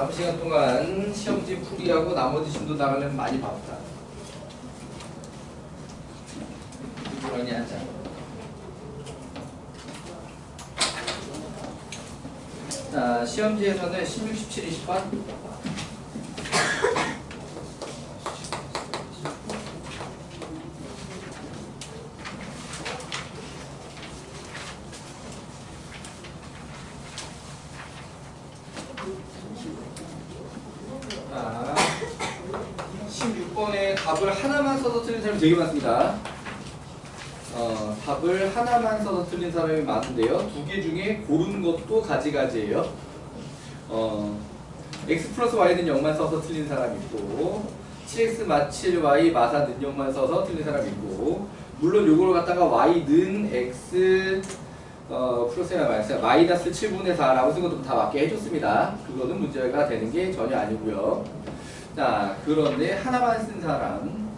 남은 시간 동안 시험지 풀이하고 나머지 심도 나가려면 많이 바쁘다. 그러니 하자. 자, 시험지에서는 16, 17, 20번. 자, 16번에 답을 하나만 써서 틀린 사람이 되게 많습니다. 답을 하나만 써서 틀린 사람이 많은데요. 두 개 중에 고른 것도 가지가지예요. x 플러스 y는 0만 써서 틀린 사람이 있고 7x 마 7y 마사는 0만 써서 틀린 사람이 있고, 물론 요걸 갖다가 y는 x 플러스나 마이너스 7분의 4라고 쓴 것도 다 맞게 해줬습니다. 그거는 문제가 되는 게 전혀 아니고요. 자, 그런데 하나만 쓴 사람,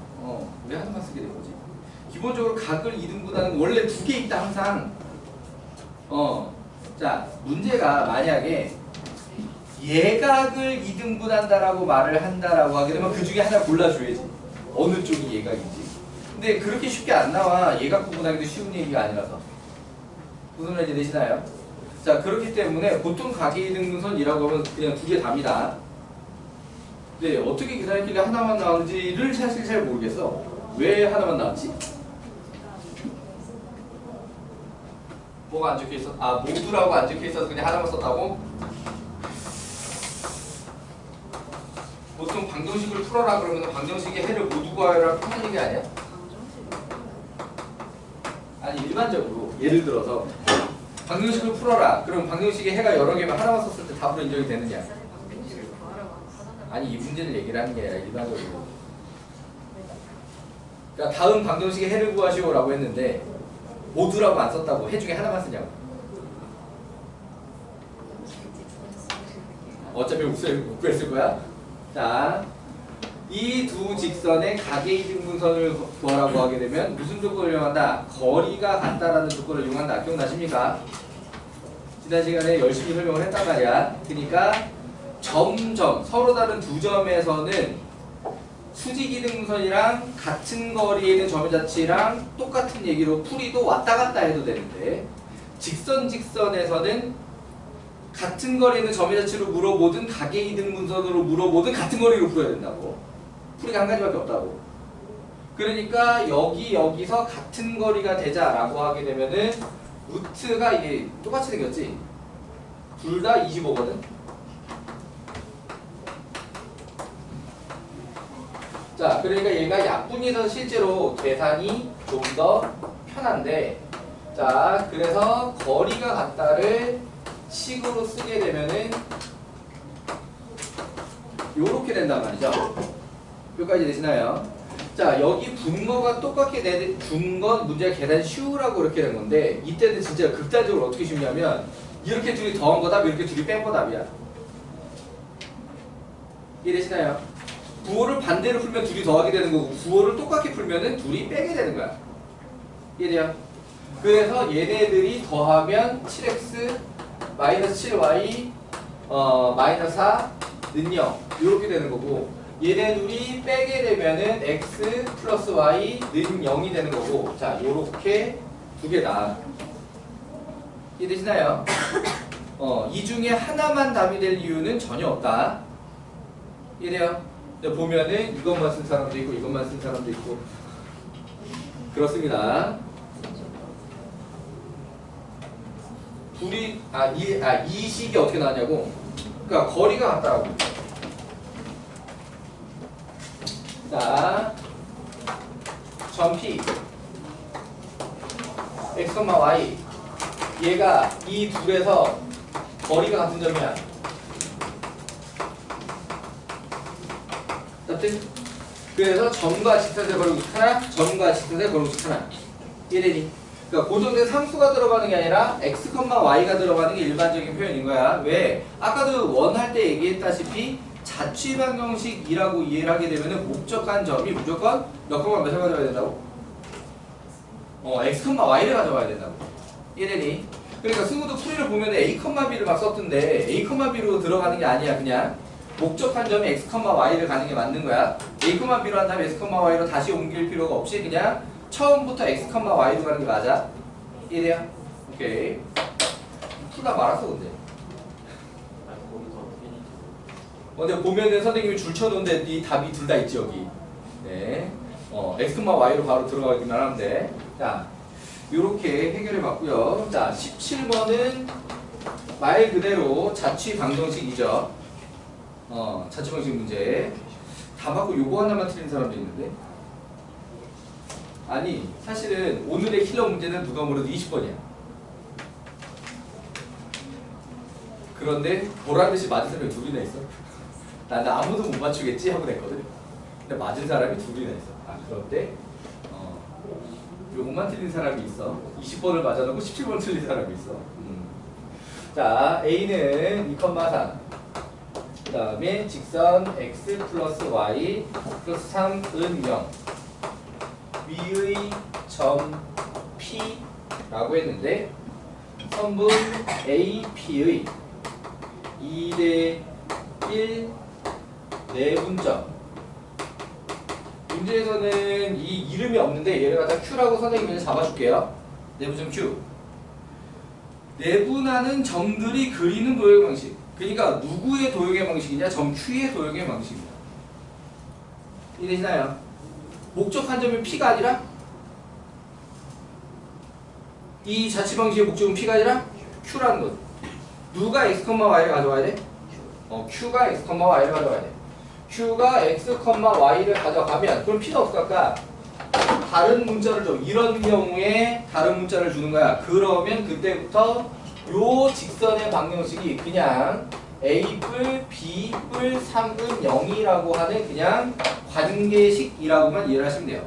왜 하나만 쓰게 된 거지? 기본적으로 각을 2등분하는 원래 두 개 있다 항상. 자, 문제가 만약에 예각을 2등분한다라고 말을 한다라고 하게 되면 그 중에 하나 골라줘야지. 어느 쪽이 예각인지. 근데 그렇게 쉽게 안 나와. 예각 구분하기도 쉬운 얘기가 아니라서. 무슨 말인지 되시나요? 자, 그렇기 때문에 보통 각의 2등분선이라고 하면 그냥 두 개 답니다. 근데 어떻게 계산했길래 하나만 나오는지를 사실 잘 모르겠어. 왜 하나만 나왔지? 뭐가 안 적혀 있어? 아, 모두라고 안 적혀 있어서 그냥 하나만 썼다고? 보통 방정식을 풀어라 그러면 방정식의 해를 모두 구하라고 하는 얘기 아니야? 아니, 일반적으로 예를 들어서 방정식을 풀어라. 그럼 방정식의 해가 여러 개면 하나만 썼을 때 답으로 인정이 되느냐? 아니, 이 문제를 얘기를 하는 게 아니라 일반적으로. 그러니까 다음 방정식의 해를 구하시오라고 했는데 모두라고 안 썼다고 해 중에 하나만 쓰냐고. 어차피 구했을 거야. 자, 이 두 직선의 각의 이등분선을 구하라고 하게 되면 무슨 조건을 이용한다? 거리가 같다라는 조건을 이용한다. 기억나십니까? 지난 시간에 열심히 설명을 했단 말이야. 그러니까 점점 서로 다른 두 점에서는 수직 이등분선이랑 같은 거리에 있는 점유자치랑 똑같은 얘기로 풀이도 왔다 갔다 해도 되는데, 직선에서는 같은 거리에 있는 점유자치로 물어보든 각의 이등분선으로 물어보든 같은 거리로 풀어야 된다고. 풀이가 한 가지밖에 없다고. 그러니까 여기서 같은 거리가 되자라고 하게 되면은 루트가 이게 똑같이 생겼지? 둘 다 25거든? 자, 그러니까 얘가 약분이라서 실제로 계산이 좀 더 편한데, 자, 그래서 거리가 같다를 식으로 쓰게 되면은 요렇게 된단 말이죠. 여기까지 되시나요? 자, 여기 분모가 똑같게 준 건 문제가 계산이 쉬우라고 이렇게 된 건데, 이때는 진짜 극단적으로 어떻게 쉽냐면 이렇게 둘이 더한 거 답, 이렇게 둘이 뺀 거 답이야. 이해되시나요? 부호를 반대로 풀면 둘이 더하게 되는 거고, 부호를 똑같게 풀면은 둘이 빼게 되는 거야. 이해돼요? 그래서 얘네들이 더하면 7x 마이너스 7y 마이너스 4는 0 이렇게 되는 거고, 얘네 둘이 빼게 되면은 x 플러스 y는 0이 되는 거고, 자, 요렇게 두 개다. 이해되시나요? 이 중에 하나만 답이 될 이유는 전혀 없다. 이해돼요? 보면은 이것만 쓴 사람도 있고 이것만 쓴 사람도 있고 그렇습니다. 둘이 이 식이 어떻게 나왔냐고. 그러니까 거리가 같다라고. 자, 점 P x, y 얘가 이 둘에서 거리가 같은 점이야. 그래서 점과 직선의 거리가 하나, 점과 직선의 거리가 하나. 이해되니? 그러니까 고정된 상수가 들어가는 게 아니라 x, y가 들어가는 게 일반적인 표현인 거야. 왜? 아까도 원 할 때 얘기했다시피 자취 방정식이라고 이해를 하게 되면은 목적한 점이 무조건 몇 몇을 가져와야 된다고? x, y를 가져와야 된다고. 이해되니? 그러니까 승우도 풀이를 보면 a, b를 막 썼던데 a, b로 들어가는 게 아니야. 그냥 목적한 점이 x, y를 가는 게 맞는 거야. a, b로 한 다음에 x, y로 다시 옮길 필요가 없이 그냥 처음부터 x, y로 가는 게 맞아. 이해돼요? 오케이. 풀다 말았어 근데. 근데 보면은 선생님이 줄 쳐놓은데 이 답이 둘 다 있지 여기. 네. x, y로 바로 들어가기만 하면 돼. 자, 요렇게 해결해 봤고요. 자, 17번은 말 그대로 자취 방정식이죠. 자취 방식 문제. 다 받고 요거 하나만 틀린 사람도 있는데. 아니, 사실은 오늘의 킬러 문제는 누가 뭐래도 20번이야. 그런데 보란듯이 맞은 사람이 둘이나 있어. 나는 아무도 못 맞추겠지 하고 냈거든. 근데 맞은 사람이 둘이나 있어. 그런데 요것만 틀린 사람이 있어. 20번을 맞아놓고 17번 틀린 사람이 있어. 자, A는 2,3. 그 다음에 직선 x 플러스 y 플러스 3은 0. 위의 점 P라고 했는데 선분 AP의 2대 1 내분점. 문제에서는 이 이름이 없는데 얘를 갖다 Q라고 선생님이 잡아줄게요. 내분점 Q. 내분하는 점들이 그리는 도형의 방식. 그러니까 누구의 도형의 방식이냐? 점 Q의 도형의 방식입니다. 이해되시나요? 목적한 점이 P가 아니라 이 자취 방식의 목적은 P가 아니라 Q라는 것. 누가 x, y를 가져와야 돼? Q가 x, y를 가져와야 돼. Q가 x, y를 가져가면 그럼 P가 어떻게 할까? 다른 문자를 줘. 이런 경우에 다른 문자를 주는 거야. 그러면 그때부터 요 직선의 방정식이 그냥 A뿔, B뿔, 3은 0이라고 하는 그냥 관계식이라고만 이해를 하시면 돼요.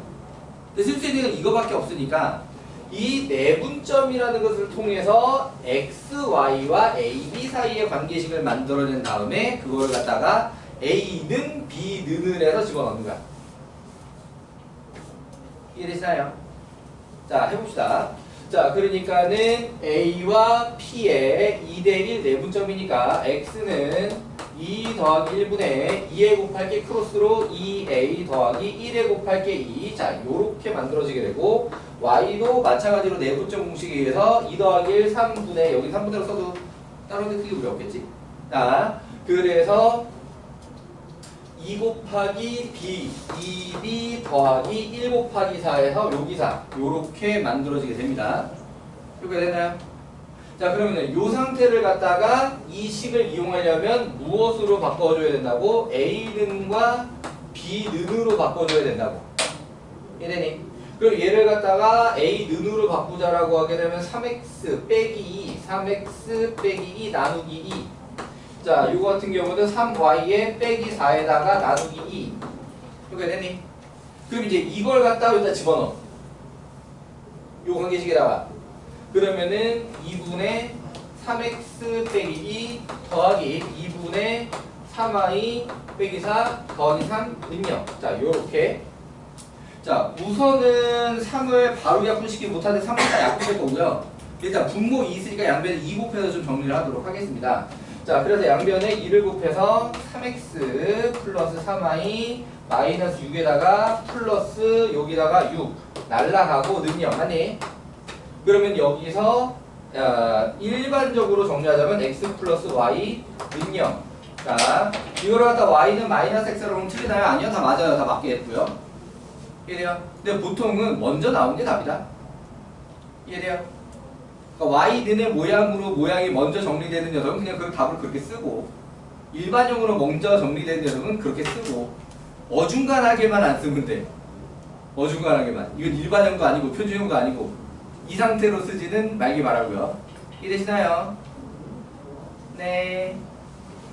근데 쓸 수 있는 건 이거밖에 없으니까 이 내분점이라는 것을 통해서 x, y와 a, b 사이의 관계식을 만들어낸 다음에 그걸 갖다가 a는 b는 해서 집어넣는 거야. 이해되시나요? 자, 해봅시다. 자, 그러니까는 a와 p의 2대1 내분점이니까 x는 2 더하기 1분의 2에 곱할게 크로스로 2a 더하기 1에 곱할게 2. 자, 요렇게 만들어지게 되고 y도 마찬가지로 내분점 공식에 의해서 2 더하기 1 3분의 여기 3분의로 써도 따로 크게 우리 없겠지? 자, 그래서 2 곱하기 b, 2b 더하기 1 곱하기 4에서 여기 4 요렇게 만들어지게 됩니다. 이렇게 되나요? 자, 그러면 요 상태를 갖다가 이 식을 이용하려면 무엇으로 바꿔줘야 된다고? A는과 B는으로 바꿔줘야 된다고. 이해되니? 그럼 얘를 갖다가 A는으로 바꾸자라고 하게 되면 3x 빼기 2, 3x 빼기 2 나누기 2. 자, 요거 같은 경우는 3y에 빼기 4에다가 나누기 2. 이렇게 되니? 그럼 이제 이걸 갖다가 여기다 집어넣어. 요 관계식에다가. 그러면은 2분의 3x 빼기 2 더하기 2분의 3y 빼기 4 더하기 3는 0. 자, 요렇게. 자, 우선은 3을 바로 약분시키지 못하는데 3을 다 약분할 거고요. 일단 분모 2 있으니까 양변에 2 곱해서 좀 정리를 하도록 하겠습니다. 자, 그래서 양변에 2를 곱해서 3x 플러스 3y 마이너스 6에다가 플러스 여기다가 6 날라가고 는 0 하니? 그러면 여기서 일반적으로 정리하자면 x 플러스 y 는 0. 자, 이거를 갖다 y는 마이너스 x라고 하면 틀리나요? 아니요, 다 맞아요. 다 맞게 했고요. 이해돼요? 근데 보통은 먼저 나온 게 답이다. 이해돼요? 그러니까 y는의 모양으로 모양이 먼저 정리되는 녀석은 그냥 그 답을 그렇게 쓰고 일반적으로 먼저 정리되는 녀석은 그렇게 쓰고 어중간하게만 안 쓰면 돼. 어중간하게만. 이건 일반형도 아니고 표준형도 아니고 이 상태로 쓰지는 말기 바라고요. 이해되시나요? 네.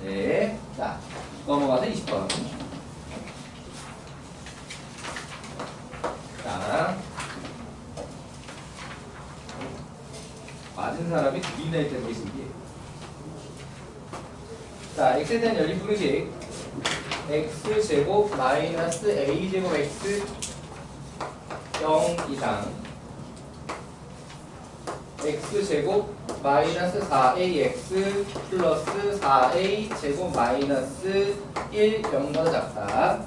네. 자, 넘어가서 20번. 자, 맞은 사람이 둘이나 있다는 게 신기해. 자, x에 대한 연립 분식 x제곱 마이너스 a제곱 x 0 이상 x제곱 마이너스 4ax 플러스 4a제곱 마이너스 1 0보다 작다.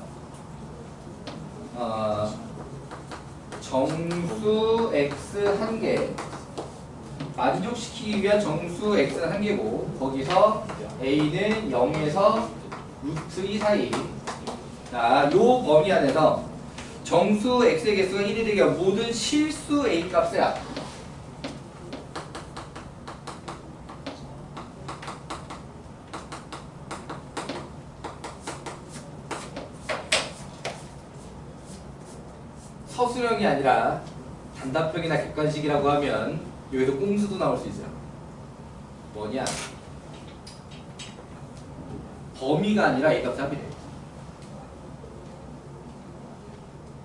정수 x 한 개 만족시키기 위한 정수 x는 한 개고 거기서 a는 0에서 루트 2 사이. 자, 요 범위 안에서 정수 x의 개수가 1이 되게 모든 실수 a 값이야. 서술형이 아니라 단답형이나 객관식이라고 하면 여기서 꼼수도 나올 수 있어요. 뭐냐? 범위가 아니라 A값 합이래.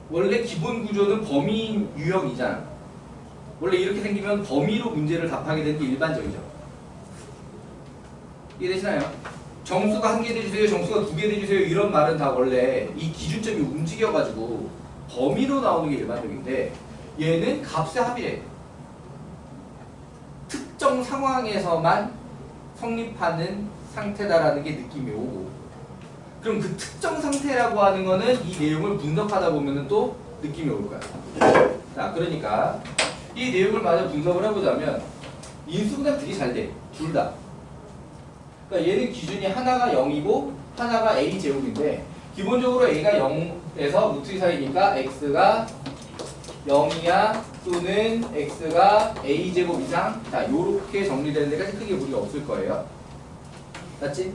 원래 기본 구조는 범위 유형이잖아. 원래 이렇게 생기면 범위로 문제를 답하게 되는 게 일반적이죠. 이해되시나요? 정수가 1개 내주세요, 정수가 2개 내주세요 이런 말은 다 원래 이 기준점이 움직여가지고 범위로 나오는 게 일반적인데 얘는 값의 합이래. 특정 상황에서만 성립하는 상태다라는 게 느낌이 오고 그럼 그 특정 상태라고 하는 거는 이 내용을 분석하다 보면 또 느낌이 올 거야. 자, 그러니까 이 내용을 마저 분석을 해보자면 인수분해 되게 잘 돼. 둘 다. 그러니까 얘는 기준이 하나가 0이고 하나가 a제곱인데 기본적으로 a가 0에서 루트 2 사이니까 x가 0이야 또는 x가 a제곱 이상. 자, 요렇게 정리되는 데까지 크게 무리가 없을 거예요. 맞지?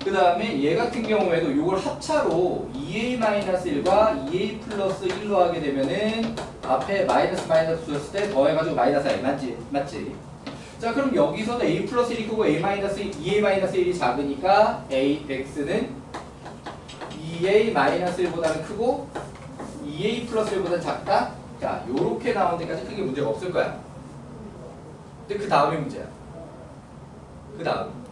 그 다음에 얘 같은 경우에도 이걸 합차로 2a-1과 2a 플러스 1로 하게 되면은 앞에 마이너스 줬을 때 더해가지고 마이너스 i 맞지? 자, 그럼 여기서도 a 플러스 1이 크고 a-2a-1이 작으니까 x는 2a-1보다는 크고 2a 플러스 1보다 작다? 자, 요렇게 나온 데까지 크게 문제가 없을 거야. 근데 그 다음에 문제야. 그 다음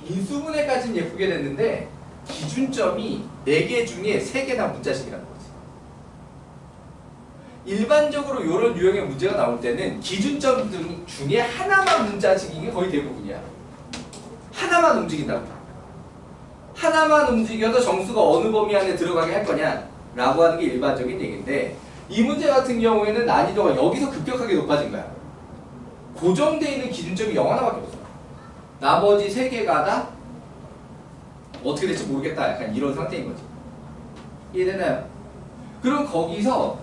인수분해까지는 예쁘게 됐는데 기준점이 4개 중에 3개나 문자식이라는 거지. 일반적으로 이런 유형의 문제가 나올 때는 기준점 중에 하나만 문자식인 게 거의 대부분이야. 하나만 움직인다고. 하나만 움직여도 정수가 어느 범위 안에 들어가게 할 거냐 라고 하는 게 일반적인 얘기인데 이 문제 같은 경우에는 난이도가 여기서 급격하게 높아진 거야. 고정되어 있는 기준점이 0 하나밖에 없어. 나머지 3개가 다 어떻게 될지 모르겠다. 약간 이런 상태인 거지. 이해되나요? 그럼 거기서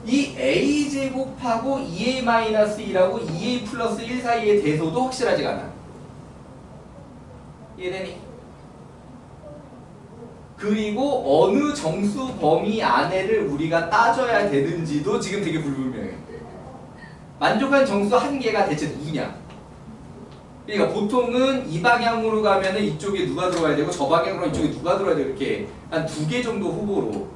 이 a제곱하고 2a-2하고 2a 플러스 1 사이의 대소도 확실하지가 않아. 이해되니? 그리고 어느 정수 범위 안에를 우리가 따져야 되는지도 지금 되게 불분명해. 만족한 정수 한 개가 대체 누구냐? 그러니까 보통은 이 방향으로 가면은 이쪽에 누가 들어와야 되고 저 방향으로 이쪽에 누가 들어와야 되고 이렇게 한 2개 정도 후보로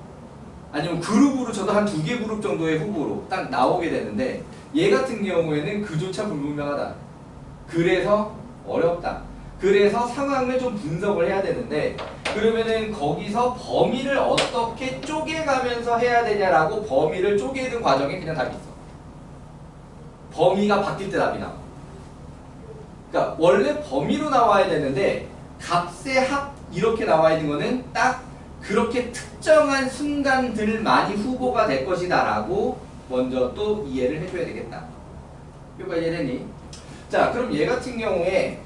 아니면 그룹으로 쳐도 한 2개 그룹 정도의 후보로 딱 나오게 되는데 얘 같은 경우에는 그조차 불분명하다. 그래서 어렵다. 그래서 상황을 좀 분석을 해야 되는데 그러면은 거기서 범위를 어떻게 쪼개가면서 해야 되냐라고 범위를 쪼개는 과정에 그냥 답이 있어. 범위가 바뀔 때 답이 나와. 그러니까 원래 범위로 나와야 되는데 값의 합 이렇게 나와 있는 거는 딱 그렇게 특정한 순간들만이 후보가 될 것이다 라고 먼저 또 이해를 해줘야 되겠다. 이거 이해되니? 자, 그럼 얘 같은 경우에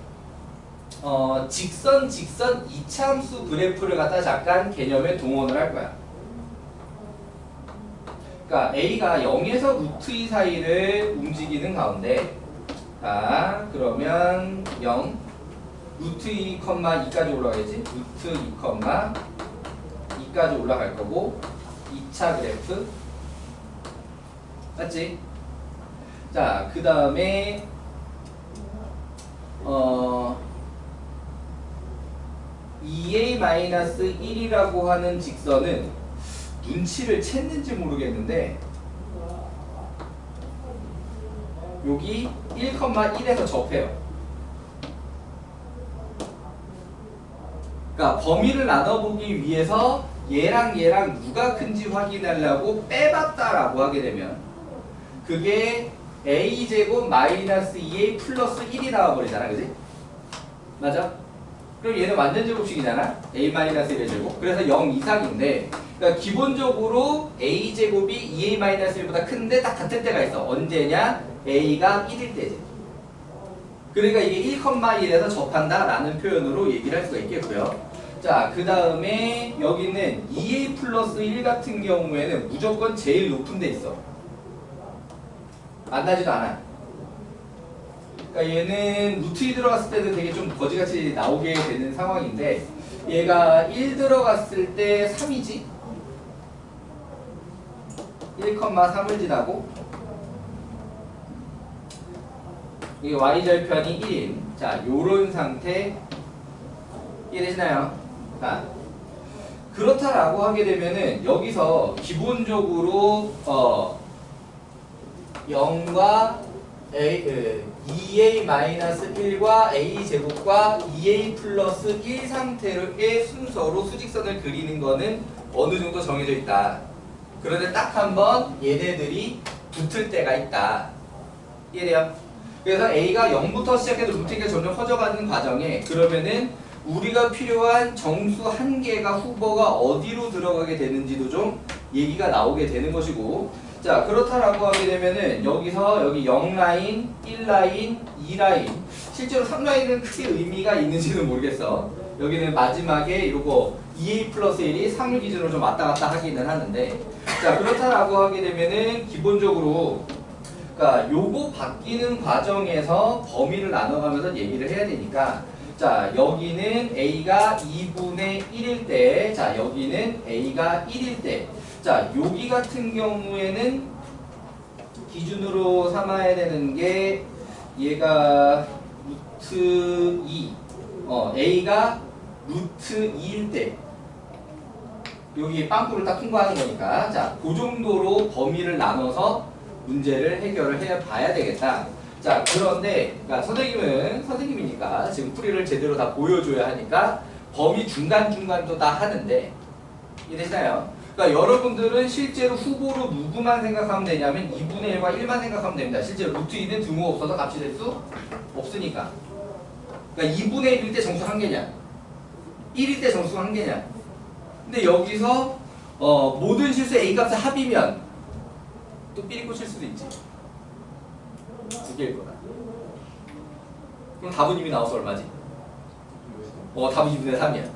직선 이차함수 그래프를 갖다 잠깐 개념에 동원을 할 거야. 그러니까 A가 0에서 루트 2 사이를 움직이는 가운데 자, 그러면 0 루트 2, 2까지 올라가야지. 루트 2, 2까지 올라갈 거고 2차 그래프 맞지? 자, 그 다음에 2a-1이라고 하는 직선은 눈치를 챘는지 모르겠는데 여기 1,1에서 접해요. 그러니까 범위를 나눠보기 위해서 얘랑 얘랑 누가 큰지 확인하려고 빼봤다라고 하게 되면 그게 a제곱 마이너스 2a 플러스 1이 나와버리잖아. 그지? 맞아? 그럼 얘는 완전 제곱식이잖아. a 마이너스 1의 제곱. 그래서 0 이상인데 그러니까 기본적으로 a제곱이 2a 마이너스 1보다 큰데 딱 같을 때가 있어. 언제냐? a가 1일 때지. 그러니까 이게 1,1에서 접한다 라는 표현으로 얘기를 할 수가 있겠고요. 자, 그 다음에 여기는 2a 플러스 1 같은 경우에는 무조건 제일 높은 데 있어. 만나지도 않아. 그러니까 얘는 루트 2 들어갔을 때는 되게 좀 거지같이 나오게 되는 상황인데 얘가 1 들어갔을 때 3이지? 1,3을 지나고 이게 y절편이 1인 자, 요런 상태 이해되시나요? 자, 그렇다라고 하게 되면은 여기서 기본적으로 0과 2a-1과 a제곱과 2a 플러스 1 상태의 순서로 수직선을 그리는 거는 어느 정도 정해져 있다. 그런데 딱 한 번 얘네들이 붙을 때가 있다. 이해돼요? 그래서 a가 0부터 시작해서 루트가 점점 커져가는 과정에 그러면은 우리가 필요한 정수 한 개가 후보가 어디로 들어가게 되는지도 좀 얘기가 나오게 되는 것이고 자 그렇다라고 하게 되면은 여기서 여기 0라인, 1라인, 2라인 실제로 3라인은 크게 의미가 있는지는 모르겠어. 여기는 마지막에 이거 2a 플러스 1이 3을 기준으로 좀 왔다 갔다 하기는 하는데 자 그렇다라고 하게 되면은 기본적으로 그러니까 요거 바뀌는 과정에서 범위를 나눠가면서 얘기를 해야 되니까 자 여기는 a가 2분의 1일 때 자 여기는 a가 1일 때 자 여기 같은 경우에는 기준으로 삼아야 되는 게 얘가 루트 2 a가 루트 2일 때 여기 빵꾸를 딱 통과하는 거니까 자 그 정도로 범위를 나눠서 문제를 해결을 해 봐야 되겠다. 자 그런데 그러니까 선생님은 선생님이니까 지금 풀이를 제대로 다 보여줘야 하니까 범위 중간중간도 다 하는데 이해되시나요? 그러니까 여러분들은 실제로 후보로 누구만 생각하면 되냐면 2분의 1과 1만 생각하면 됩니다. 실제로 루트 2는 등호 없어서 값이 될 수 없으니까. 그러니까 2분의 1일 때 정수 한 개냐 1일 때 정수 한 개냐 근데 여기서 모든 실수 A값의 합이면 또 삐리 꽂힐 수도 있지. 두 개일 거다. 그럼 답은 이미 나와서 얼마지? 답은 2분의 3이야.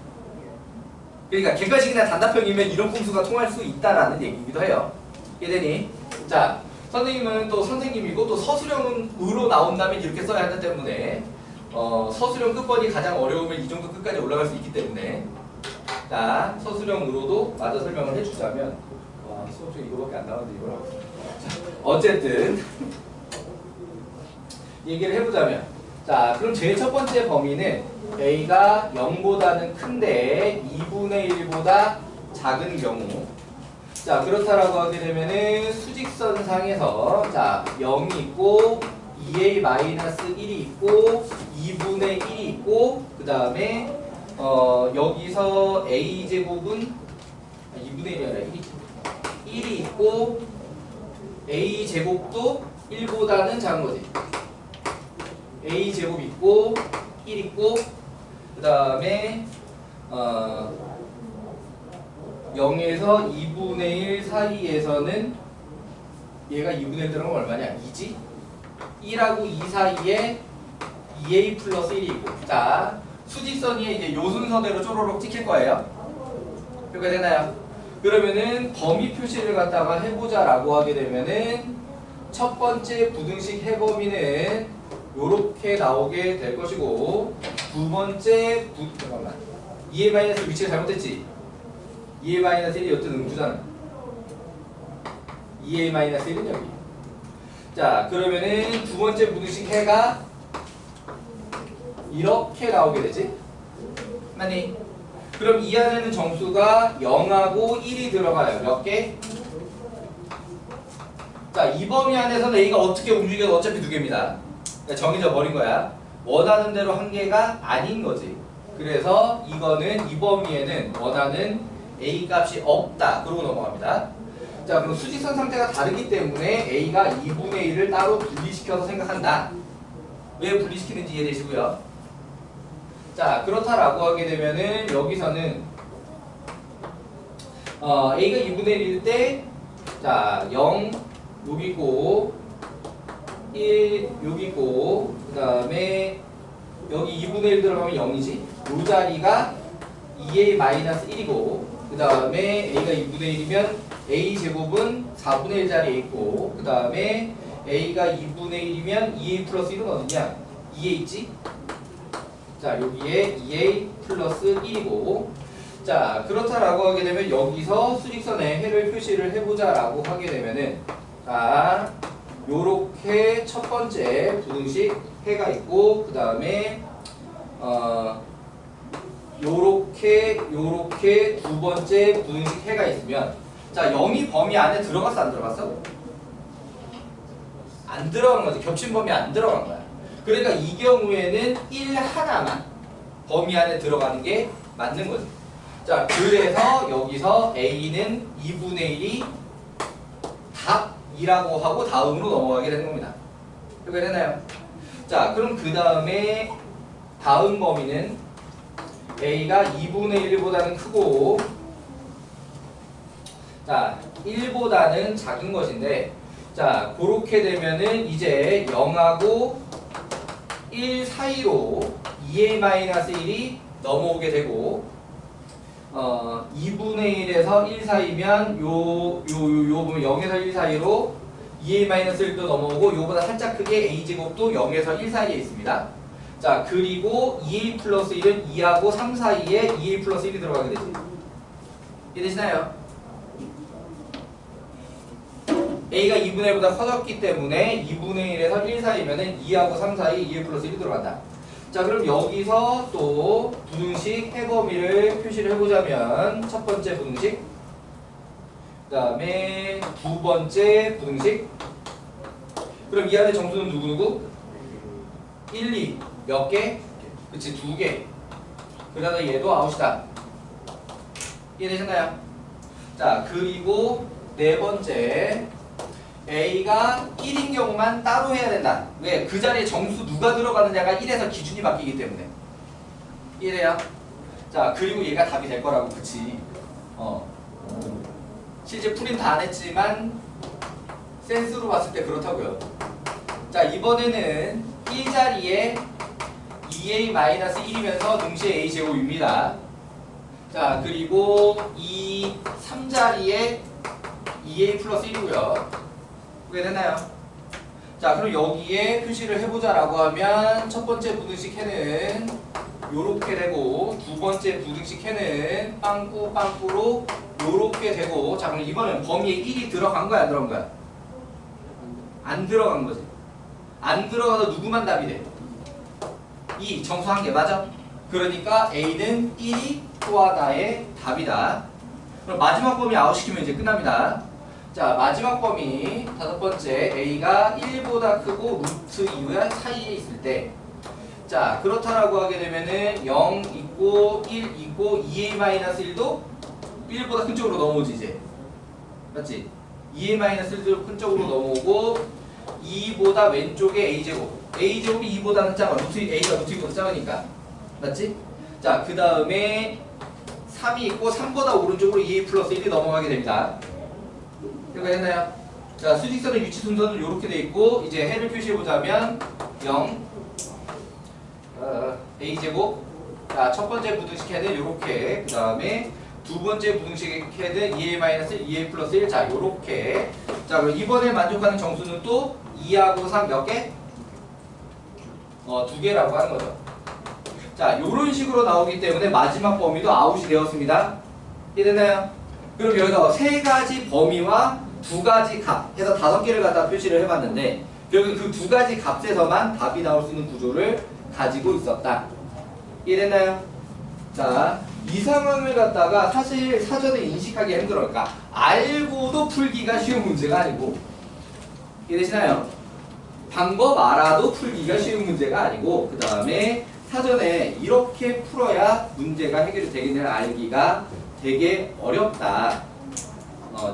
그러니까 객관식이나 단답형이면 이런 공수가 통할 수 있다라는 얘기이기도 해요. 이해되니? 자, 선생님은 또 선생님이고 또 서술형으로 나온다면 이렇게 써야 하기 때문에 서술형 끝번이 가장 어려우면 이 정도 끝까지 올라갈 수 있기 때문에 자, 서술형으로도 마저 설명을 해주자면 와, 수업 중에 이거밖에 안 나오는데 이걸 하고 자, 어쨌든 얘기를 해보자면 자, 그럼 제일 첫 번째 범위는 a가 0보다는 큰데 2분의 1보다 작은 경우 자, 그렇다라고 하게 되면은 수직선상에서 자, 0이 있고 2a-1이 있고 2분의 1이 있고 그 다음에 여기서 a제곱은 2분의 1이 아니라 1이 있고 a제곱도 1보다는 작은 거지. a제곱 있고 1 있고 그 다음에 0에서 2분의 1 사이에서는 얘가 2분의 1 들어가면 얼마냐? 2지? 1하고 2 사이에 2a 플러스 1이 있고 자 수직선 위에 이제 요 순서대로 쪼로록 찍힐 거예요. 그렇게 되나요? 그러면은 범위 표시를 갖다가 해보자 라고 하게 되면은 첫 번째 부등식 해범위는 요렇게 나오게 될 것이고 두 번째 잠깐만 2a- 위치가 잘못됐지? 2a-1이 여튼 음수잖아. 2a-1은 여기. 자 그러면은 두 번째 부등식 해가 이렇게 나오게 되지? 맞니? 그럼 이 안에는 정수가 0하고 1이 들어가요. 몇 개? 자, 이 범위 안에서는 A가 어떻게 움직여도 어차피 두 개입니다. 그러니까 정해져 버린 거야. 원하는 대로 한 개가 아닌 거지. 그래서 이거는 이 범위에는 원하는 A 값이 없다. 그러고 넘어갑니다. 자, 그럼 수직선 상태가 다르기 때문에 A가 2분의 1을 따로 분리시켜서 생각한다. 왜 분리시키는지 이해되시고요. 자, 그렇다라고 하게 되면은 여기서는 A가 2분의 1일 때 자, 0 여기 있고 1 여기 있고 그 다음에 여기 2분의 1 들어가면 0이지. 이 자리가 2A-1이고 그 다음에 A가 2분의 1이면 A제곱은 4분의 1 자리에 있고 그 다음에 A가 2분의 1이면 2A 플러스 1은 어디냐? 2에 있지? 자, 여기에 2A 플러스 1이고 자, 그렇다라고 하게 되면 여기서 수직선에 해를 표시를 해보자 라고 하게 되면은 자, 요렇게 첫 번째 부등식 해가 있고 그 다음에 요렇게 두 번째 부등식 해가 있으면 자, 0이 범위 안에 들어갔어 안 들어갔어? 안 들어간 거지. 겹친 범위 안 들어간 거야. 그러니까 이 경우에는 1 하나만 범위 안에 들어가는 게 맞는 거지. 자, 그래서 여기서 A는 2분의 1이 답이라고 하고 다음으로 넘어가게 되는 겁니다. 이렇게 되나요? 자, 그럼 그 다음에 다음 범위는 A가 2분의 1보다는 크고 자, 1보다는 작은 것인데 자, 그렇게 되면은 이제 0하고 1 사이로 2A-1이 넘어오게 되고 2분의 1에서 1 사이면 요 보면 0에서 1 사이로 2A-1도 넘어오고 요보다 살짝 크게 A제곱도 0에서 1 사이에 있습니다. 자, 그리고 2A 플러스 1은 2하고 3 사이에 2A 플러스 1이 들어가게 되지. 이해되시나요? A가 2분의 1보다 커졌기 때문에 2분의 1에서 1 사이면은 2하고 3 사이 2A 플러스 1이 들어간다. 자, 그럼 여기서 또 부등식 해범위를 표시를 해보자면 첫 번째 부등식 그 다음에 두 번째 부등식 그럼 이 안에 정수는 누구누구? 1, 2 몇 개? 그치, 2개. 그러다 얘도 아웃이다. 이해되셨나요? 자, 그리고 네 번째 A가 1인 경우만 따로 해야 된다. 왜? 그 자리에 정수 누가 들어가느냐가 1에서 기준이 바뀌기 때문에. 이해돼요? 자, 그리고 얘가 답이 될 거라고. 그치? 실제 풀이는 다 안 했지만 센스로 봤을 때 그렇다고요. 자, 이번에는 1 자리에 2A-1이면서 동시에 A제곱입니다. 자, 그리고 3 자리에 2A 플러스 1이고요. 그게 되나요? 자, 그럼 여기에 표시를 해보자라고 하면 첫 번째 부등식 해는 요렇게 되고 두 번째 부등식 해는 빵꾸빵꾸로 요렇게 되고 자, 그럼 이번엔 범위에 1이 들어간 거야 안 들어간 거야? 안 들어간 거지. 안 들어가서 누구만 답이 돼? 2 정수 한 개 맞아? 그러니까 A는 1이 또하나의 답이다. 그럼 마지막 범위 아웃시키면 이제 끝납니다. 자, 마지막 범위 다섯 번째 A가 1보다 크고 루트 2와 사이에 있을 때 자, 그렇다라고 하게 되면은 0 있고 1 있고 2A-1도 1보다 큰 쪽으로 넘어오지 이제. 맞지? 2A-1도 큰 쪽으로 넘어오고 2보다 왼쪽에 A제곱. A제곱이 2보다는 작아. A가 루트 2보다 작으니까. 맞지? 자, 그 다음에 3이 있고 3보다 오른쪽으로 2A 플러스 1이 넘어가게 됩니다. 이렇게 됐나요? 자, 수직선의 위치 순서는 이렇게 돼 있고 이제 해를 표시해보자면 0 A제곱 자, 첫 번째 부등식 해는 이렇게 그 다음에 두 번째 부등식 해는 2A-1, 2A 플러스 1 자, 요렇게 자, 그럼 이번에 만족하는 정수는 또 2하고 3 몇 개? 2개라고 하는 거죠. 자, 요런 식으로 나오기 때문에 마지막 범위도 아웃이 되었습니다. 이해됐나요? 그럼 여기서 세 가지 범위와 두 가지 값 해서 5개를 갖다 표시를 해봤는데 결국 그 두 가지 값에서만 답이 나올 수 있는 구조를 가지고 있었다. 이해됐나요? 자, 이 상황을 갖다가 사실 사전에 인식하기 힘들어요. 그러니까 알고도 풀기가 쉬운 문제가 아니고 이해되시나요? 방법 알아도 풀기가 쉬운 문제가 아니고 그 다음에 사전에 이렇게 풀어야 문제가 해결이 되겠냐를 알기가 되게 어렵다.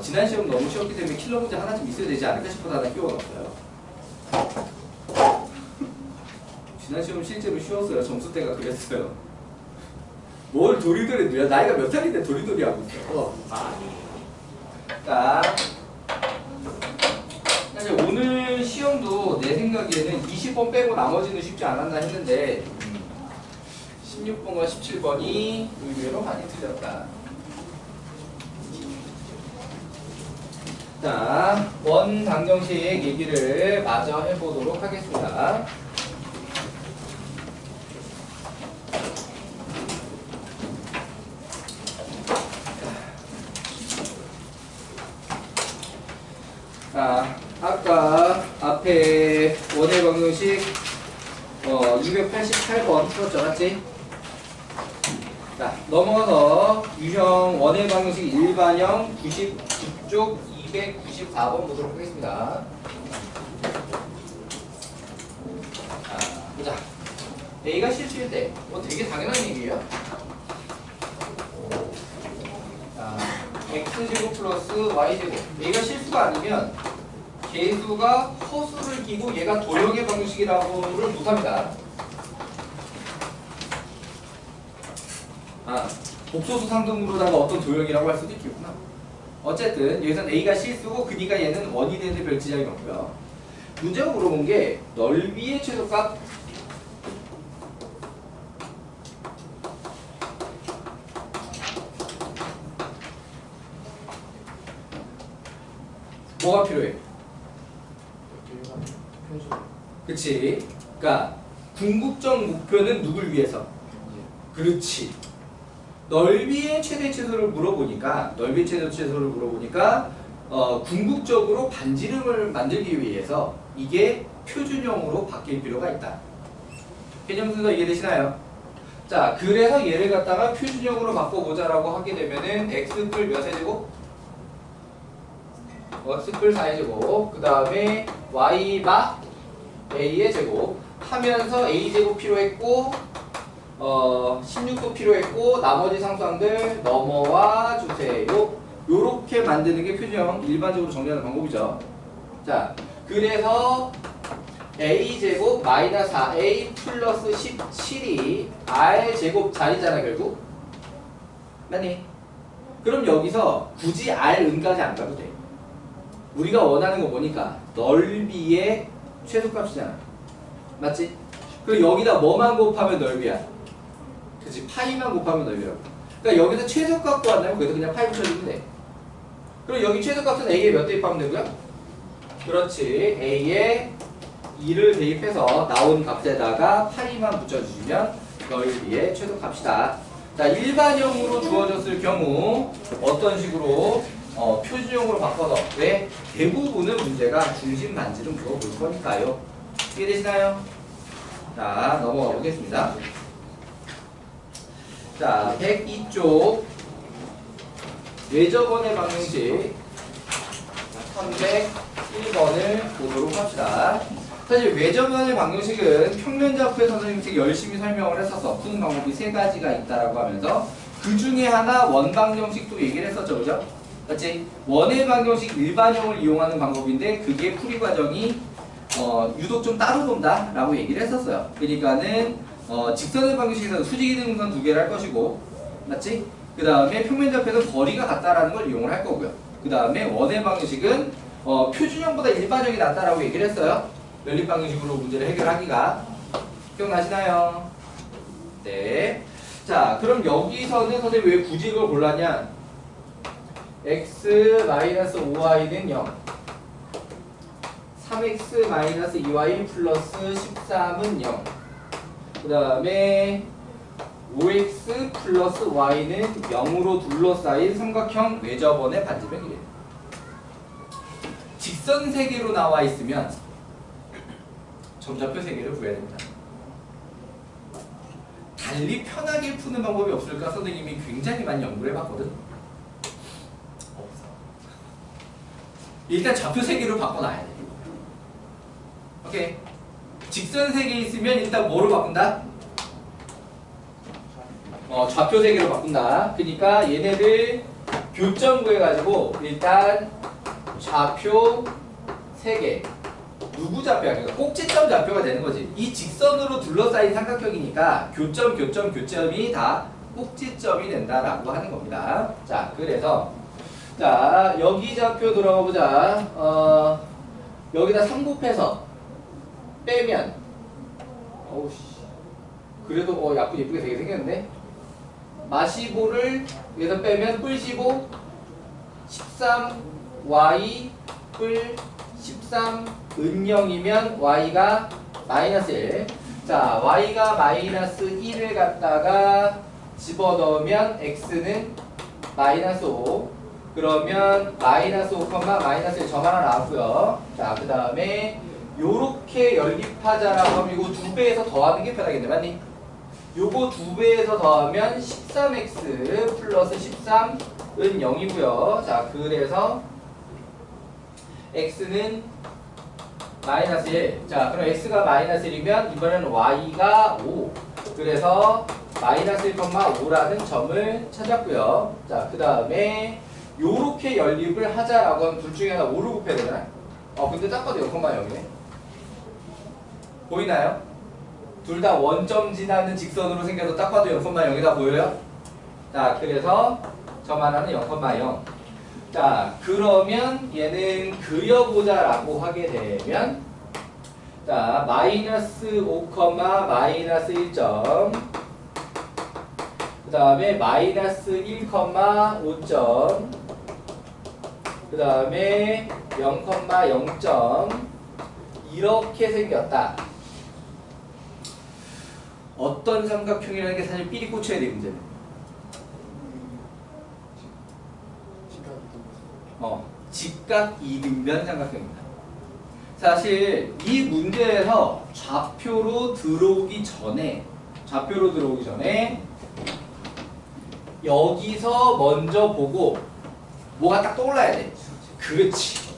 지난 시험 너무 쉬웠기 때문에 킬러 문제 하나쯤 있어야 되지 않을까 싶어서 하나 끼워놨어요. 지난 시험 실제로 쉬웠어요. 점수대가 그랬어요. 뭘 도리도리 누려? 나이가 몇 살인데 도리도리 하고 있어. 자, 사실 오늘 시험도 내 생각에는 20번 빼고 나머지는 쉽지 않았나 했는데 16번과 17번이 의외로 많이 틀렸다. 자, 원방정식 얘기를 마저 해보도록 하겠습니다. 자, 아까 앞에 원의 방정식 288번 풀었죠, 맞지? 자, 넘어가서 유형 원의 방정식 일반형 99쪽 294번 보도록 하겠습니다. 자, 보자. A가 실수일 때, 되게 당연한 얘기예요. 자, X제곱 플러스 Y제곱. A가 실수가 아니면 개수가 허수를 끼고 얘가 도형의 방정식이라고를 못합니다. 복소수 상등으로다가 어떤 도형이라고 할 수도 있겠구나. 어쨌든 여기서는 A가 실수고 그니까 얘는 원이 되는데 별 지장이 없고요. 문제가 물어본 게 넓이의 최소값 뭐가 필요해? 그치? 그러니까 궁극적 목표는 누굴 위해서? 그렇지. 넓이의 최대 최소를 물어보니까 궁극적으로 반지름을 만들기 위해서 이게 표준형으로 바뀔 필요가 있다. 개념 순서 이해되시나요? 자, 그래서 얘를 갖다가 표준형으로 바꿔보자라고 하게 되면은 x뿔 몇의 제곱? x뿔 4의 제곱, 그 다음에 y바 a의 제곱 하면서 a제곱 필요했고 16도 필요했고 나머지 상수항들 넘어와 주세요. 요렇게 만드는 게 표준형 일반적으로 정리하는 방법이죠. 자, 그래서 a제곱 마이너스 4a 플러스 17이 r제곱 자리잖아 결국. 맞니? 그럼 여기서 굳이 r은까지 안 가도 돼. 우리가 원하는 거 보니까 넓이의 최소값이잖아. 맞지? 그리고 여기다 뭐만 곱하면 넓이야? 그치? 파이만 곱하면 넓이라고. 그러니까 여기서 최소값 구한다면 그래서 그냥 파이 붙여주면 돼. 그럼 여기 최소값은 a에 몇 대입하면 되고요? 그렇지. a에 2를 대입해서 나온 값에다가 파이만 붙여주시면 넓이의 최소값이다. 자, 일반형으로 주어졌을 경우 어떤 식으로 표준형으로 바꿔서 왜? 대부분은 문제가 중심 반지름 물어볼 거니까요. 이해되시나요? 자, 넘어가 보겠습니다. 자, 102쪽 외접원의 방정식 301번을 보도록 합시다. 사실 외접원의 방정식은 평면좌표의 선생님이 열심히 설명을 했었어. 푸는 방법이 3가지가 있다라고 하면서 그 중에 하나 원방정식도 얘기를 했었죠. 그죠? 맞지? 원의 방정식 일반형을 이용하는 방법인데 그게 풀이 과정이 유독 좀 따로 본다 라고 얘기를 했었어요. 그러니까는 직선의 방정식에서는 수직이등분 2개를 할 것이고, 맞지? 그 다음에 평면좌표에서 거리가 같다라는 걸 이용을 할 거고요. 그 다음에 원의 방정식은 표준형보다 일반형이 낫다라고 얘기를 했어요. 연립 방정식으로 문제를 해결하기가. 기억나시나요? 네. 자, 그럼 여기서는 선생님 왜 굳이 이걸 골랐냐? x-5y는 0, 3x-2y 플러스 13은 0, 그 다음에 5x 플러스 y는 0으로 둘러싸인 삼각형 외접원의 반지름이래요. 직선 세개로 나와 있으면 점좌표 3개를 구해야 됩니다. 달리 편하게 푸는 방법이 없을까 선생님이 굉장히 많이 연구를 해봤거든. 없어. 일단 좌표 3개로 바꿔놔야 돼. 오케이. 직선 3개 있으면 일단 뭐로 바꾼다? 좌표 3개로 바꾼다. 그러니까 얘네들 교점 구해가지고 일단 좌표 3개. 누구 좌표야? 그러니까 꼭지점 좌표가 되는 거지. 이 직선으로 둘러싸인 삼각형이니까 교점이 다 꼭지점이 된다라고 하는 겁니다. 자, 그래서 자 여기 좌표 들어가 보자. 여기다 3 곱해서 빼면 어우씨 그래도 예쁘게 되게 생겼는데 마시보를 여기서 빼면 뿔15 13y 뿔 13 은영이면 y가 마이너스 1. 자, y가 마이너스 1을 갖다가 집어넣으면 x는 마이너스 5. 그러면 마이너스 5, 마이너스 1 점 하나 나왔고요. 자, 그 다음에 요렇게 연립하자라고 하면 이거 2배에서 더하는 게 편하겠네, 맞니? 요거 2배에서 더하면 13x 플러스 13은 0이고요. 자, 그래서 x는 마이너스 1. 자, 그럼 x가 마이너스 1이면 이번에는 y가 5. 그래서 마이너스 1,5라는 점을 찾았고요. 자, 그 다음에 요렇게 연립을 하자라고 하면 둘 중에 하나 5를 곱해야 되잖아요. 근데 딱 봐도 0,0이네. 보이나요? 둘 다 원점 지나는 직선으로 생겨서 딱 봐도 0,0이다 보여요? 자, 그래서 점 하나는 0,0. 자, 그러면 얘는 그려보자라고 하게 되면 자, 마이너스 5, 마이너스 1점 그 다음에 마이너스 1,5점 그 다음에 0,0점 이렇게 생겼다. 어떤 삼각형이라는 게 사실 삐리 꽂혀야 돼, 문제는. 직각 이등변 삼각형입니다. 사실 이 문제에서 좌표로 들어오기 전에 여기서 먼저 보고 뭐가 딱 떠올라야 돼. 그렇지.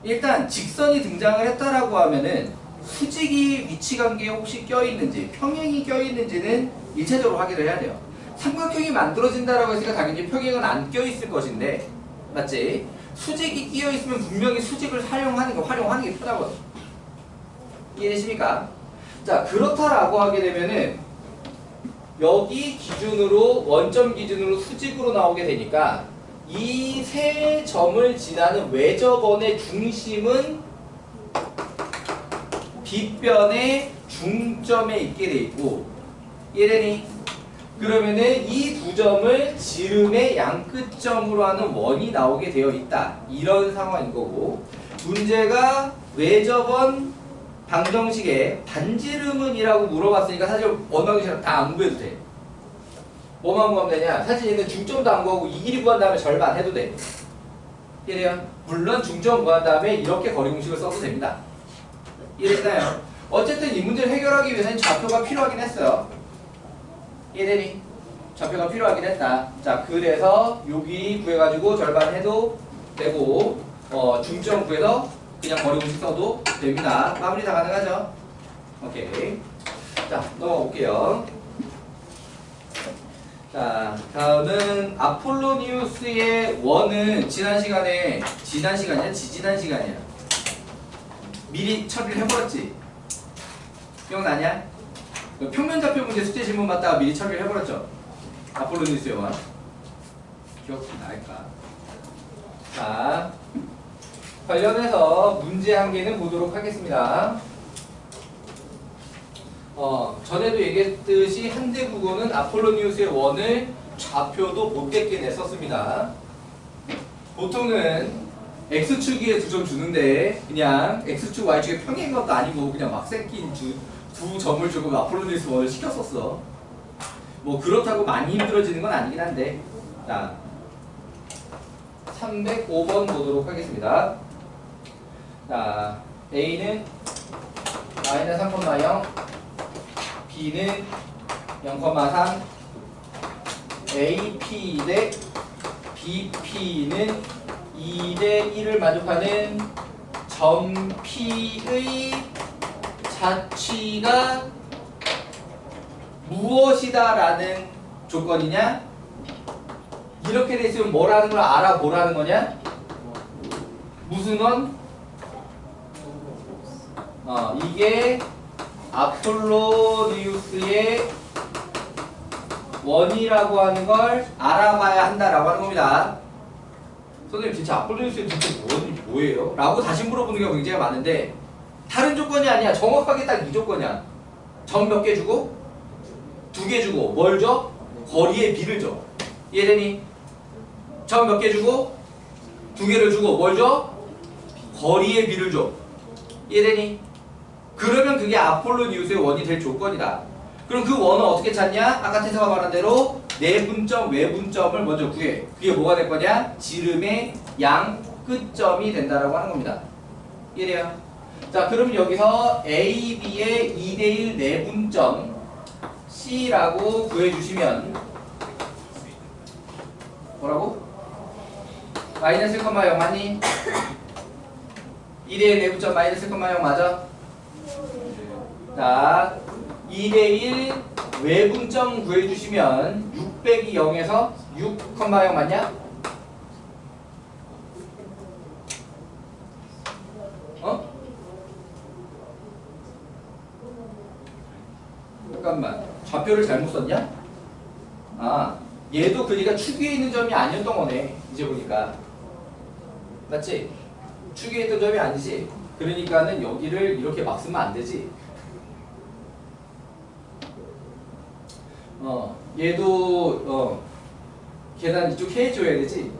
일단 직선이 등장을 했다라고 하면은 수직이 위치관계에 혹시 껴있는지 평행이 껴있는지는 일차적으로 확인을 해야 돼요. 삼각형이 만들어진다라고 했으니까 당연히 평행은 안 껴있을 것인데 맞지? 수직이 끼어있으면 분명히 수직을 활용하는 게 편하거든. 이해되십니까? 자, 그렇다라고 하게 되면은 여기 기준으로 원점 기준으로 수직으로 나오게 되니까 이 세 점을 지나는 외접원의 중심은 빗변의 중점에 있게 돼 있고 이해되니? 그러면은 이 두 점을 지름의 양끝점으로 하는 원이 나오게 되어 있다. 이런 상황인 거고 문제가 외접원 방정식에 반지름은 이라고 물어봤으니까 사실 원방정식 다 안 구해도 돼. 뭐만 구하면 되냐? 사실 얘는 중점도 안 구하고 이 길이 구한 다음에 절반 해도 돼. 이래요. 물론 중점 구한 다음에 이렇게 거리 공식을 써도 됩니다. 이해됐나요? 어쨌든 이 문제를 해결하기 위해서는 좌표가 필요하긴 했어요. 이해되니? 좌표가 필요하긴 했다. 자, 그래서 여기 구해가지고 절반 해도 되고 중점 구해서 그냥 거리 공식 써도 됩니다. 마무리 다 가능하죠? 오케이. 자, 넘어가 볼게요. 자, 다음은 아폴로니우스의 원은 지지난 시간이야. 미리 처리를 해버렸지? 기억나냐? 평면좌표 문제 숙제 질문 받다가 미리 처리를 해버렸죠? 아폴로니우스의 원. 기억날까? 자, 관련해서 문제 한 개는 보도록 하겠습니다. 전에도 얘기했듯이 한대국어는 아폴로니우스의 원을 좌표도 못되게 냈었습니다. 보통은 X축에 2점 주는데 그냥 X축, Y축에 평행인 것도 아니고 그냥 막 생긴 두 점을 주고 아폴로니우스 원을 시켰었어. 뭐 그렇다고 많이 힘들어지는 건 아니긴 한데 자, 305번 보도록 하겠습니다. 자, A는 마이너스 3,0 B는 0,3 AP 대 BP는 2대 1을 만족하는 점 P의 자취가 무엇이다 라는 조건이냐? 이렇게 돼 있으면 뭐라는 걸 알아보라는 거냐? 무슨 원? 이게 아폴로니우스의 원이라고 하는 걸 알아봐야 한다라고 하는 겁니다. 선생님 진짜 아폴로니우스의 진짜 원이 뭐예요? 라고 다시 물어보는 경우가 굉장히 많은데 다른 조건이 아니야. 정확하게 딱 이 조건이야. 점 몇 개 주고 2개 주고 뭘 줘? 거리의 비를 줘. 이해되니? 점 몇 개 주고 2개를 주고 뭘 줘? 거리의 비를 줘. 이해되니? 그러면 그게 아폴로니우스의 원이 될 조건이다. 그럼 그 원은 어떻게 찾냐? 아까 태서가 말한 대로 내분점, 외분점을 먼저 구해. 그게 뭐가 될 거냐? 지름의 양 끝점이 된다라고 하는 겁니다. 이해돼요? 자, 그럼 여기서 A, B의 2대1 내분점 C라고 구해주시면 뭐라고? 마이너스 1,0 맞니? 2대1 내분점 마이너스 1,0 맞아? 자, 2대1 외분점 구해주시면 6 빼기 0에서 6, 0 맞냐? 잠깐만, 좌표를 잘못 썼냐? 아, 얘도 그러니까 축 위에 있는 점이 아니었던 거네. 이제 보니까 맞지? 축 위에 있던 점이 아니지? 그러니까는 여기를 이렇게 막 쓰면 안 되지. 얘도 계단 이쪽 해줘야 되지.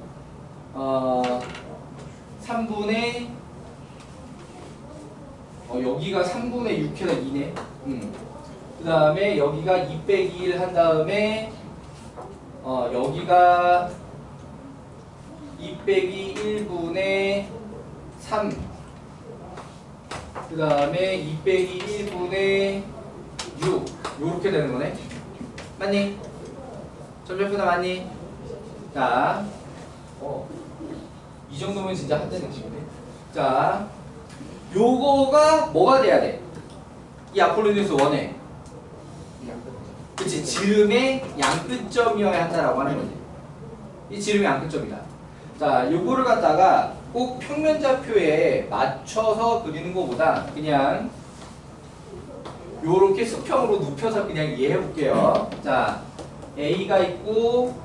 3분의 여기가 3분의 6 해서 2네. 그 다음에 여기가 2 빼기 1 한 다음에 여기가 2 빼기 1분의 3. 그 다음에 2 빼기 1분의 6. 요렇게 되는 거네. 맞니? 점점보다 맞니? 자, 이 정도면 진짜 한대 느낌이네. 자, 요거가 뭐가 돼야 돼? 이 아폴로니우스 원에. 그치, 지름의 양끝점이어야 한다라고 하는 거지. 이 지름의 양끝점이다. 자, 요거를 갖다가 꼭 평면좌표에 맞춰서 그리는 것보다 그냥 요렇게 수평으로 눕혀서 그냥 이해해 볼게요. 자, A가 있고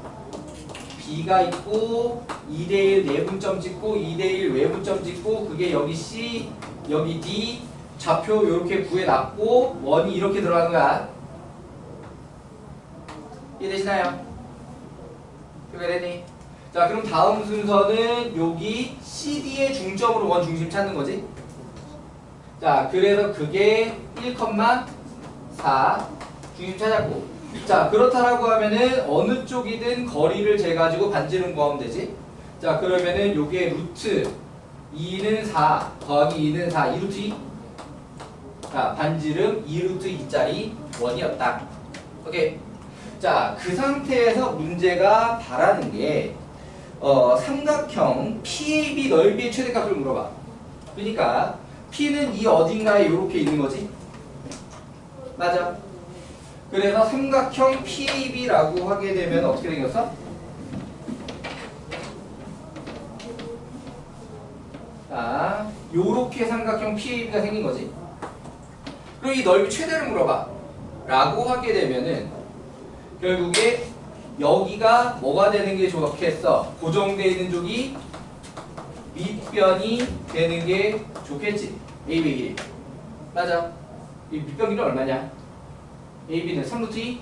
B가 있고 2대1 내분점 찍고 2대1 외분점 찍고 그게 여기 C, 여기 D 좌표 요렇게 구해놨고 원이 이렇게 들어가는 거야. 이해되시나요? 이해되니? 자, 그럼 다음 순서는 여기 CD의 중점으로 원 중심 찾는 거지. 자, 그래서 그게 1,4 중심 찾았고. 자, 그렇다라고 하면은 어느 쪽이든 거리를 재가지고 반지름 구하면 되지. 자, 그러면은 요게 루트 2는 4 더하기 2는 4 2루트 2. 자, 반지름 2루트 2짜리 원이었다. 오케이. 자, 그 상태에서 문제가 바라는 게 삼각형 PAB 넓이의 최대값을 물어봐. 그러니까 P는 이 어딘가에 이렇게 있는 거지? 맞아. 그래서 삼각형 PAB라고 하게 되면 어떻게 생겼어? 자, 요렇게 삼각형 PAB가 생긴 거지. 그리고 이 넓이 최대를 물어봐. 라고 하게 되면은 결국에 여기가 뭐가 되는 게 좋겠어? 고정되어 있는 쪽이 밑변이 되는 게 좋겠지. AB 길이. 맞아. 이 밑변 길이 얼마냐? AB는 3루트 2?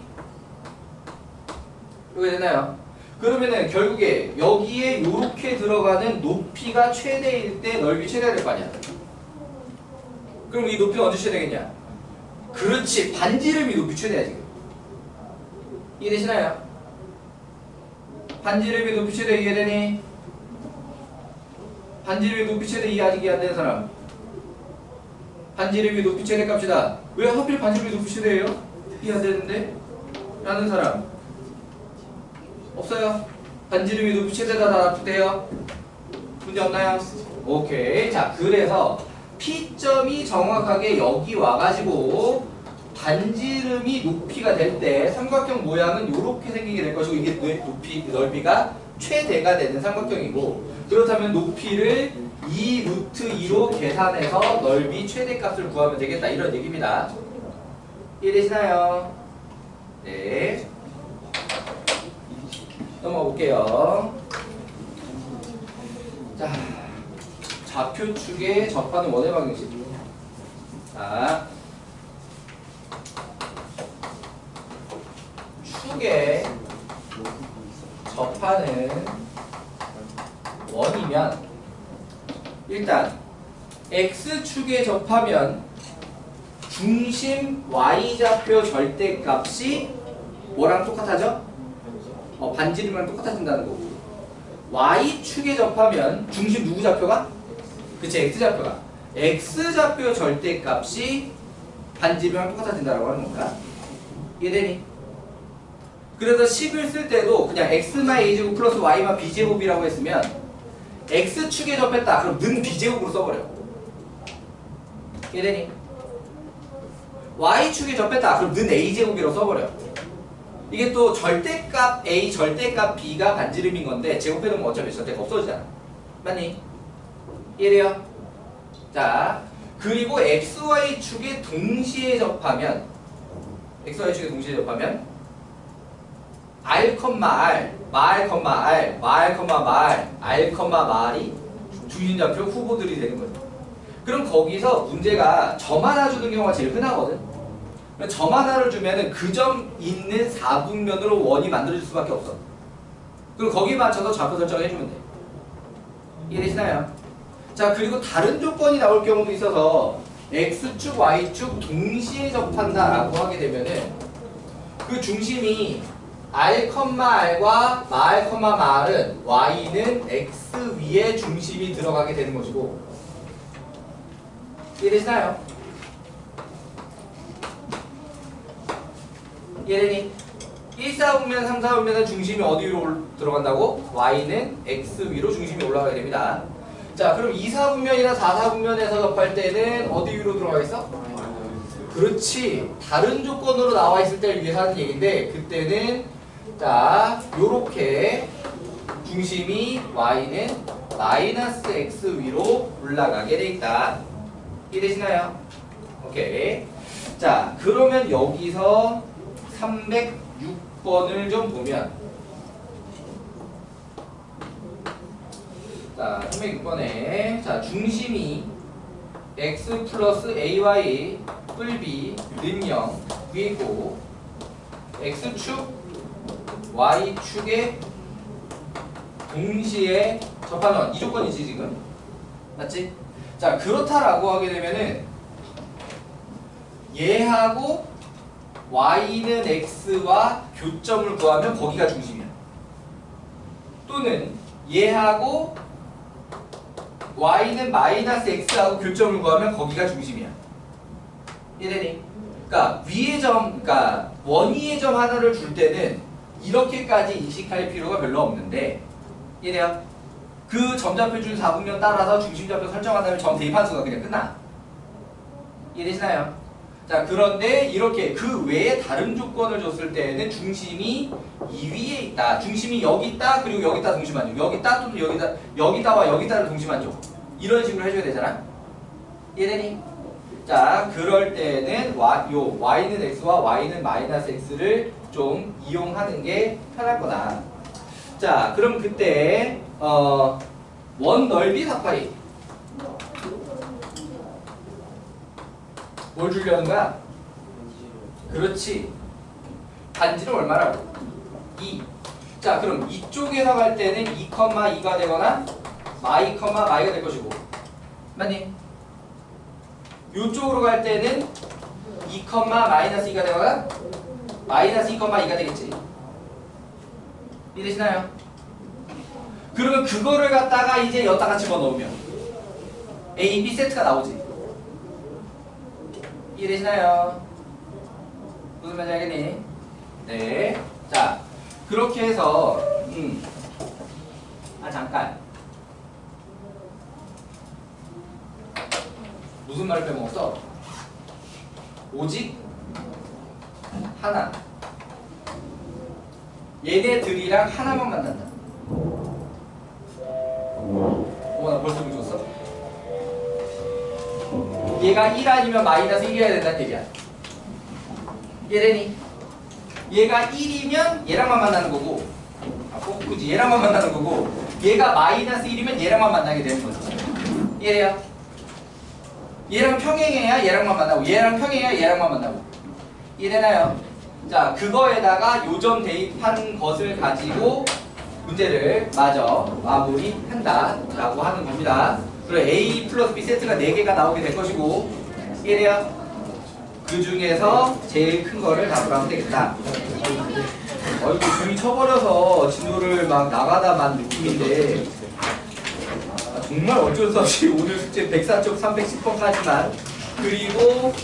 이거 되나요? 그러면은 결국에 여기에 요렇게 들어가는 높이가 최대일 때 넓이 최대가 될 거 아니야? 그럼 이 높이는 언제 최대겠냐? 그렇지. 반지름이 높이 최대야 지금. 이해되시나요? 반지름이 높이 최대 이해되니? 반지름이 높이 최대 이해 아직 이해 안 되는 사람? 반지름이 높이 최대 값이다. 왜 하필 반지름이 높이 최대예요? 이해 안 되는데? 라는 사람 없어요? 반지름이 높이 최대다 납득돼요? 문제 없나요? 오케이. 자, 그래서 P점이 정확하게 여기 와가지고 반지름이 높이가 될 때 삼각형 모양은 이렇게 생기게 될 것이고 이게 넓이가 최대가 되는 삼각형이고 그렇다면 높이를 2 루트 2로 계산해서 넓이 최대값을 구하면 되겠다 이런 얘기입니다. 이해되시나요? 네. 넘어가 볼게요. 자, 좌표축에 접하는 원의 방정식. 자, 축에 접하는 원이면 일단 x축에 접하면 중심 y좌표 절대값이 뭐랑 똑같아져? 반지름이랑 똑같아진다는 거고 y축에 접하면 중심 누구 좌표가? 그치 x좌표가 x좌표 절대값이 반지름이랑 똑같아진다고 하는 건가? 이해되니? 그래서 식을 쓸 때도 그냥 x만 a제곱 플러스 y만 b제곱이라고 했으면 x축에 접했다 그럼 는 b제곱으로 써버려. 이해되니? y축에 접했다 그럼 는 a제곱이라고 써버려. 이게 또 절대값 a 절대값 b가 반지름인 건데 제곱해놓으면 어차피 절대가 없어지잖아. 맞니? 이해돼요? 자 그리고 xy축에 동시에 접하면 xy축에 동시에 접하면 r, r, 말, r, 말, r, 말이 중심좌표 후보들이 되는 거죠. 그럼 거기서 문제가 점 하나 주는 경우가 제일 흔하거든. 점 하나를 주면은 그 점 있는 사분면으로 원이 만들어질 수밖에 없어. 그럼 거기에 맞춰서 좌표 설정을 해주면 돼. 이해되시나요? 자 그리고 다른 조건이 나올 경우도 있어서 x축, y축 동시에 접한다라고 하게 되면은 그 중심이 r,r과 말, 말은 y는 x 위에 중심이 들어가게 되는 것이고 이해되시나요? 이해되니? 1, 4분면, 3, 4분면은 중심이 어디 위로 들어간다고? y는 x 위로 중심이 올라가게 됩니다. 자 그럼 2, 4분면이나 4, 4분면에서 접할 때는 어디 위로 들어가겠어? 그렇지. 다른 조건으로 나와 있을 때를 위해서 하는 얘기인데 그때는 자 요렇게 중심이 y는 마이너스 x 위로 올라가게 돼 있다. 이해되시나요? 오케이. 자 그러면 여기서 306번을 좀 보면 자 306번에 자 중심이 x 플러스 ay 뿔비 는 0 위고 x축 y축에 동시에 접하는 이 조건이지 지금 맞지? 자 그렇다라고 하게 되면은 얘하고 y는 x와 교점을 구하면 거기가 중심이야. 또는 얘하고 y는 마이너스 x하고 교점을 구하면 거기가 중심이야. 이해되니? 그러니까 위의 점, 그러니까 원위의 점 하나를 줄 때는 이렇게까지 인식할 필요가 별로 없는데 이해돼요? 그 점좌표 준 4분면 따라서 중심좌표 설정한 다음에 점 대입한 수가 그냥 끝나. 이해되시나요? 자 그런데 이렇게 그 외에 다른 조건을 줬을 때는 중심이 이 위에 있다. 중심이 여기 있다. 그리고 여기다 동시만족. 여기 있다 또는 여기다와 여기다를 동시만족. 이런 식으로 해줘야 되잖아. 이해되니? 자 그럴 때는 요 y는 x와 y는 마이너스 x를 좀 이용하는 게 편할 거다. 자 그럼 그때 원 넓이 4파이 뭘 주려는 거야? 그렇지. 반지름 얼마라고? 2. 자 그럼 이쪽에서 갈 때는 2,2가 되거나 마이, 마이가 될 것이고 맞니? 이쪽으로 갈 때는 2, 마이너스 2가 되거나 마이너스 2,2가 되겠지. 이해되시나요? 그러면 그거를 갖다가 이제 여기다가 집어넣으면 A, B 세트가 나오지. 이해되시나요? 무슨 말인지 알겠니? 네. 자, 그렇게 해서 잠깐. 무슨 말을 빼먹었어? 오직 하나. 얘네들이랑 하나만 만난다. 나 벌써 줬어. 얘가 1 아니면 마이너스 1이어야 된다는 얘기야. 이해되니? 얘가 1이면 얘랑만 만나는 거고, 그치? 얘랑만 만나는 거고, 얘가 마이너스 1이면 얘랑만 만나게 되는 거지. 이해돼요? 얘랑 평행해야 얘랑만 만나고, 얘랑 평행해야 얘랑만 만나고. 이해되나요? 자, 그거에다가 요점 대입한 것을 가지고 문제를 마저 마무리한다 라고 하는 겁니다. 그리고 A 플러스 B 세트가 4개가 나오게 될 것이고, 이해돼요? 그 중에서 제일 큰 거를 답으로 하면 되겠다. 이거 종이 쳐버려서 진도를 막 나가다만 느낌인데, 정말 어쩔 수 없이 오늘 숙제 104쪽 310번까지만, 그리고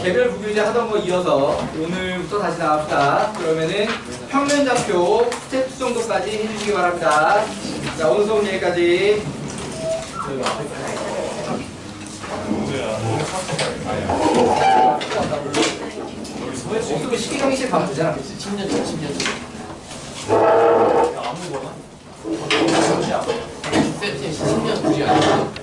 개별 부교재 하던 거 이어서 오늘부터 다시 나갑시다. 그러면은 평면좌표 스텝 2 정도까지 해주시기 바랍니다. 자, 오늘 수업 여기까지. 없으면 시기경의실 가면 되잖아. 10년 전, 10년 전. 아무거나? 10년 굳이 안 해.